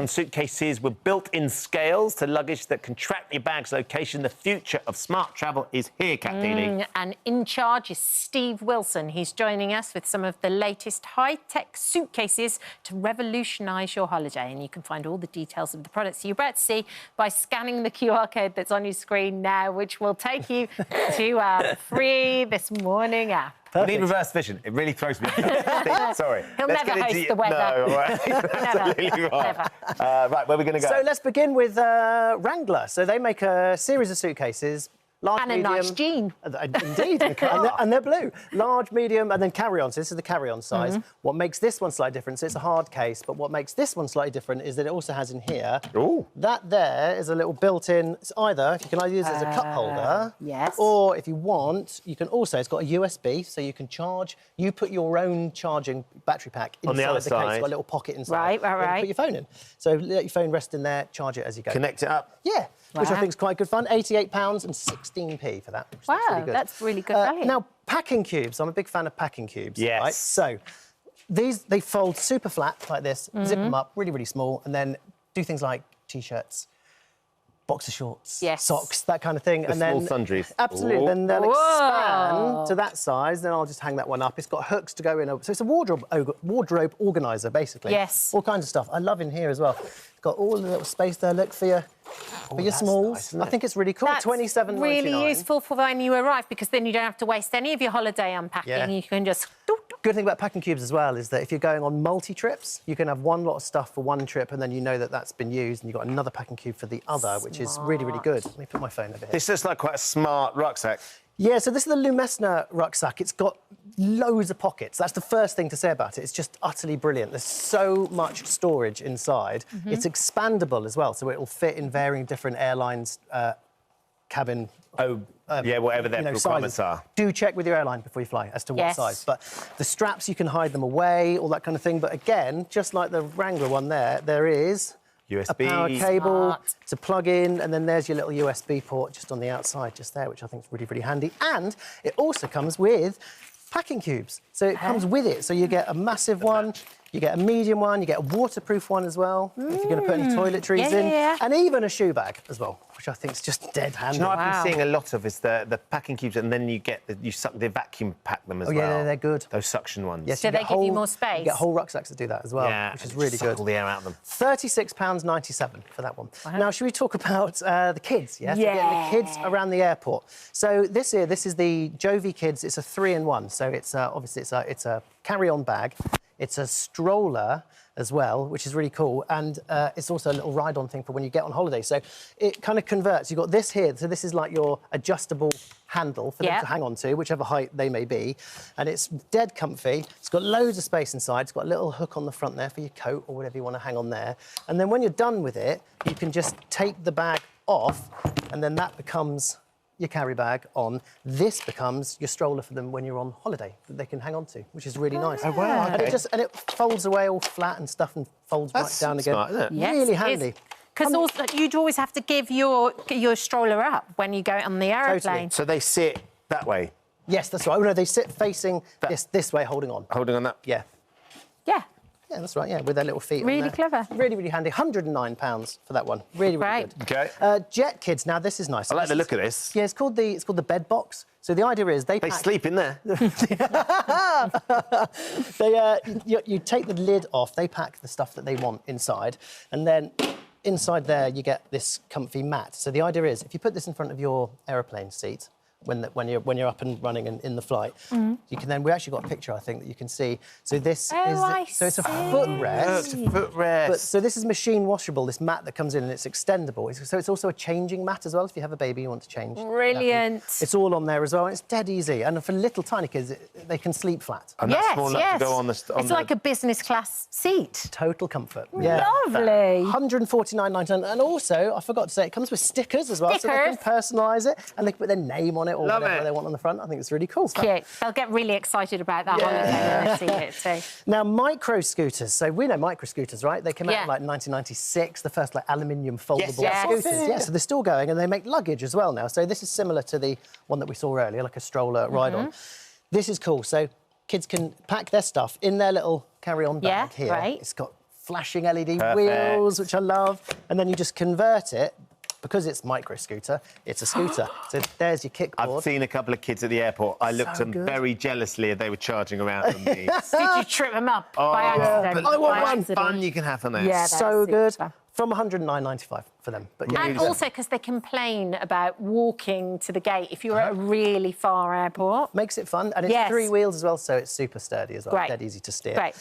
carry-on suitcases with built-in scales to luggage that can track your bag's location. The future of smart travel is here, Kat Deely. And in charge is Steve Wilson. He's joining us with some of the latest high-tech suitcases to revolutionise your holiday. And you can find all the details of the products you're about to see by scanning the QR code that's on your screen now, which will take you to our free This Morning app. Perfect. We need reverse vision. It really throws me off. Sorry. He'll never host the weather. No, right. Absolutely right. Right, where are we going to go? So let's begin with Wrangler. So they make a series of suitcases. Large, And medium, a nice jean. Indeed, and they're blue. Large, medium, and then carry-on. So this is the carry-on size. What makes this one slightly different, so it's a hard case, but what makes this one slightly different is that it also has in here, that there is a little built-in, it's either, you can either use it as a cup holder, yes, or if you want, you can also, it's got a USB, so you can charge, you put your own charging battery pack inside on the other case. It's side. got a little pocket inside. Right. Put your phone in. So let your phone rest in there, charge it as you go. Connect it up. Yeah. Which I think is quite good fun. £88 and 16p for that. Wow, really good. that's really good value. Now, packing cubes. I'm a big fan of packing cubes. Yes. Right? So they fold super flat like this, zip them up really, really small, and then do things like T-shirts, boxer shorts, socks, that kind of thing. The and small then sundries. Absolutely. Then they'll expand to that size. Then I'll just hang that one up. It's got hooks to go in. So it's a wardrobe organizer, basically. Yes. All kinds of stuff. I love in here as well. It's got all the little space there. Look for your smalls. Nice, I think it's really cool. That's $27.99. really useful for when you arrive, because then you don't have to waste any of your holiday unpacking. Yeah. You can just... Good thing about packing cubes as well is that if you're going on multi-trips, you can have one lot of stuff for one trip and then you know that that's been used and you've got another packing cube for the other, which is really, really good. Let me put my phone over here. This looks like quite a smart rucksack. Yeah, so this is the Lumesna rucksack. It's got loads of pockets. That's the first thing to say about it. It's just utterly brilliant. There's so much storage inside. It's expandable as well, so it will fit in varying different airlines' cabin. Yeah, whatever their requirements are. Do check with your airline before you fly as to what size. But the straps, you can hide them away, all that kind of thing. But again, just like the Wrangler one there is USB. a power cable to plug in, and then there's your little USB port just on the outside, just there, which I think is really, really handy. And it also comes with packing cubes. So it comes with it. So you get a massive one, you get a medium one, you get a waterproof one as well, if you're going to put any toiletries in, and even a shoe bag as well, which I think is just dead handy. Do you know what I've been seeing a lot of is the packing cubes, and then you get they vacuum pack them as well. Yeah, they're good. Those suction ones. Yes, so they give you more space. You get whole rucksacks that do that as well, which is really good. Suck all the air out of them. £36.97 for that one. Now, should we talk about the kids? Yes. Yeah. Getting the kids around the airport. So this is the Jovi Kids. It's a 3-in-1. So it's obviously it's a carry-on bag. It's a stroller as well, which is really cool. And it's also a little ride-on thing for when you get on holiday. So it kind of converts. You've got this here. So this is like your adjustable handle for them to hang on to, whichever height they may be. And it's dead comfy. It's got loads of space inside. It's got a little hook on the front there for your coat or whatever you want to hang on there. And then when you're done with it, you can just take the bag off, and then that becomes your carry bag on. This becomes your stroller for them when you're on holiday that they can hang on to, which is really nice. Oh, wow, okay. And it folds away all flat and stuff and folds right down again. Smart, isn't it? Yes, really handy. Because also you'd always have to give your stroller up when you go on the aeroplane. Totally. So they sit that way? Yes, that's right. Oh, no, they sit facing this way, holding on. Holding on that? Yeah. Yeah. Yeah, that's right, yeah, with their little feet on Really there. clever. Really, really handy. £109 for that one. Really, really good. OK. Jet Kids, now this is nice. I like the look of this. Yeah, it's called the bed box. So the idea is they sleep in there. You take the lid off, they pack the stuff that they want inside, and then inside there you get this comfy mat. So the idea is if you put this in front of your aeroplane seat, when you're up and running in the flight, you can then, we actually got a picture I think that you can see. So this so it's a footrest. It's a footrest. So this is machine washable, this mat that comes in, and it's extendable. So it's also a changing mat as well if you have a baby you want to change. Brilliant. It's all on there as well, and it's dead easy. And for little tiny kids, they can sleep flat. And that's small enough to go on the... It's like a business class seat. Total comfort. Yeah. Lovely. £149.99. And also, I forgot to say, it comes with stickers as well, so they can personalise it, and they can put their name on it or whatever they want on the front. I think it's really cool. Cute. They'll get really excited about that holiday when they see it too. Now, micro scooters. So we know micro scooters, right? They came out in like 1996, the first like aluminium foldable scooters. Yeah, so they're still going, and they make luggage as well now. So this is similar to the one that we saw earlier, like a stroller ride-on. This is cool. So kids can pack their stuff in their little carry-on bag here. It's got flashing LED wheels, which I love. And then you just convert it. Because it's micro scooter, it's a scooter. So there's your kickboard. I've seen a couple of kids at the airport. I looked at them very jealously as they were charging around on these. Did you trip them up by accident? I want one. Fun you can have on there. Yeah, so good. super. From £109.95 for them. But yeah, And also because they complain about walking to the gate if you're at a really far airport. makes it fun, and it's 3 wheels as well, so it's super sturdy as well. Great. Dead easy to steer. Great.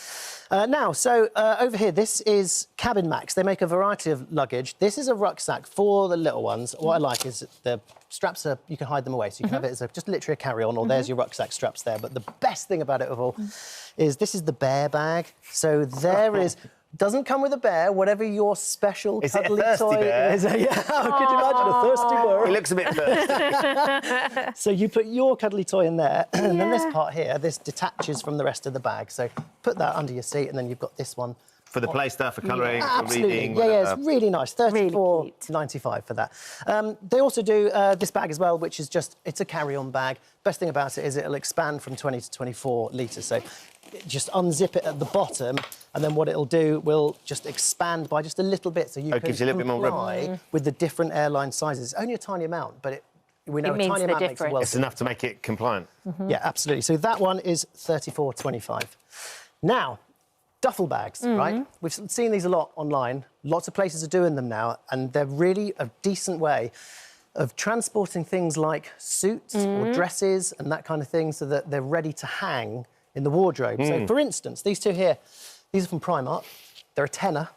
Now, so over here, this is Cabin Max. They make a variety of luggage. This is a rucksack for the little ones. What I like is the straps are, you can hide them away, so you can have it as just literally a carry-on, or there's your rucksack straps there. But the best thing about it of all is this is the bear bag. So there is. Doesn't come with a bear, whatever your special cuddly toy is. Yeah, could you imagine a thirsty bear? He looks a bit thirsty. So you put your cuddly toy in there, and then this part here, this detaches from the rest of the bag. So put that under your seat, and then you've got this one. For the play stuff, for colouring, for Absolutely. reading. Yeah, it's really nice. Really $34.95 for that. They also do this bag as well, which is just, it's a carry-on bag. Best thing about it is it'll expand from 20 to 24 litres. So just unzip it at the bottom, and then what it'll do will just expand by just a little bit, so you can gives you a little bit more room. comply with the different airline sizes. It's only a tiny amount, but we know It a means tiny the amount makes a difference. world. It's enough to make it compliant. Yeah, absolutely. So that one is $34.25. Now, duffel bags, right? We've seen these a lot online. Lots of places are doing them now, and they're really a decent way of transporting things like suits or dresses and that kind of thing, so that they're ready to hang in the wardrobe. So, for instance, these two here, these are from Primark. They're a tenner.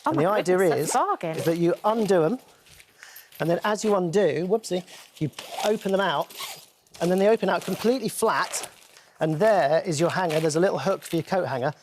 Oh, and the my idea goodness, that's a bargain. is that you undo them, and then as you undo, whoopsie, you open them out, and then they open out completely flat, and there is your hanger. There's a little hook for your coat hanger.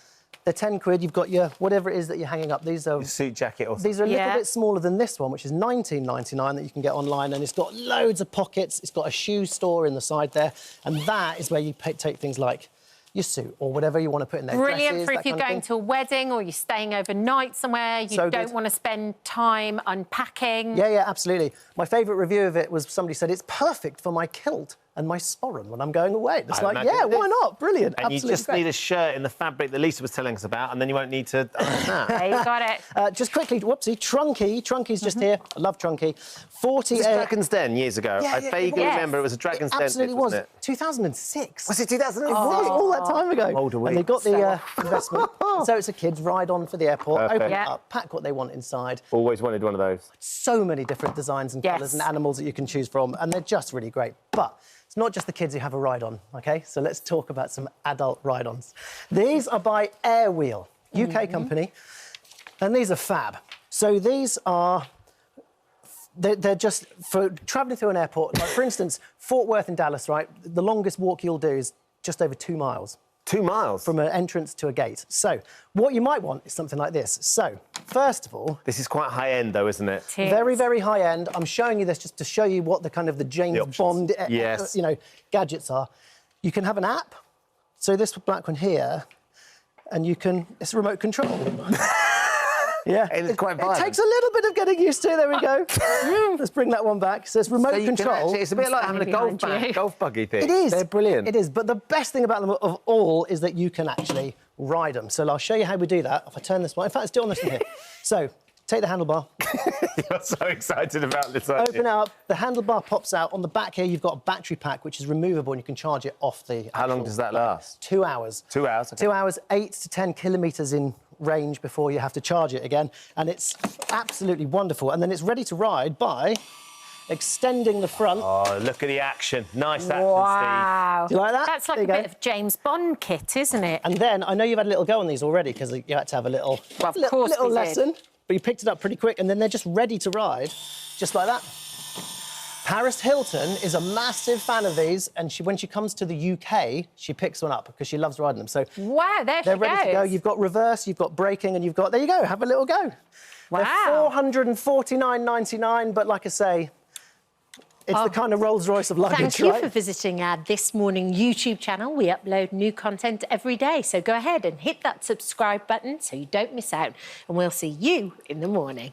They're 10 quid. You've got your whatever it is that you're hanging up. These are Your suit jacket or something. these are a little bit smaller than this one, which is £19.99 that you can get online, and it's got loads of pockets. It's got a shoe store in the side there, and that is where you take things like your suit or whatever you want to put in there. Brilliant Dresses, for that if you're kind of going thing. to a wedding or you're staying overnight somewhere, you So don't good. want to spend time unpacking. Yeah, absolutely. My favourite review of it was somebody said it's perfect for my kilt and my sporran when I'm going away. It's I like, imagine yeah, it is. why not? Brilliant. And Absolutely you just great. need a shirt in the fabric that Lisa was telling us about, and then you won't need to iron that. There you got it. Just quickly, whoopsie, Trunky. Trunky's just here. I love Trunky. 40 It was Dragon's Den years ago. Yeah, I yeah, vaguely it was. remember it was a Dragon's Den. Absolutely was. Wasn't it? 2006. Was it 2006? It was all that time ago. How old are we? And they got the investment. So it's a kid's ride-on for the airport. Perfect. Open it Yeah. up, pack what they want inside. Always wanted one of those. So many different designs and colours and animals that you can choose from, and they're just really great. But it's not just the kids who have a ride-on, OK? So let's talk about some adult ride-ons. These are by Airwheel, UK company, and these are fab. So these are... They're just for travelling through an airport. Like, for instance, Fort Worth in Dallas, right? The longest walk you'll do is just over 2 miles. 2 miles? From an entrance to a gate. So what you might want is something like this. So, first of all... This is quite high-end, though, isn't it? Very, very high-end. I'm showing you this just to show you what the kind of the James Bond gadgets are. You can have an app. So this black one here, and you can... It's a remote control. Yeah, It's quite violent. It takes a little bit of getting used to. There we go. Let's bring that one back. So it's remote control. It's a bit like having a golf buggy thing. It is. They're brilliant. It is. But the best thing about them of all is that you can actually ride them. So I'll show you how we do that. If I turn this one, in fact, let's do it on this one here. So take the handlebar. You're so excited about this. Open it up. The handlebar pops out. On the back here, you've got a battery pack which is removable, and you can charge it off the. How long does that last? 2 hours. 2 hours. Okay. 2 hours, 8 to 10 kilometres in range before you have to charge it again, and it's absolutely wonderful. And then it's ready to ride by extending the front. Oh, look at the action. Nice action, Wow. Do you like that? That's like There a you go. bit of James Bond kit, isn't it? And then, I know you've had a little go on these already because you had to have a little, Well, of course little we did. lesson, but you picked it up pretty quick, and then they're just ready to ride, just like that. Paris Hilton is a massive fan of these, and when she comes to the UK, she picks one up because she loves riding them. So Wow, there they're she ready to go. goes. You've got reverse, you've got braking, and you've got... There you go, have a little go. Wow. They're $449.99, but like I say, it's the kind of Rolls-Royce of luggage, Thank you right? for visiting our This Morning YouTube channel. We upload new content every day, so go ahead and hit that subscribe button so you don't miss out, and we'll see you in the morning.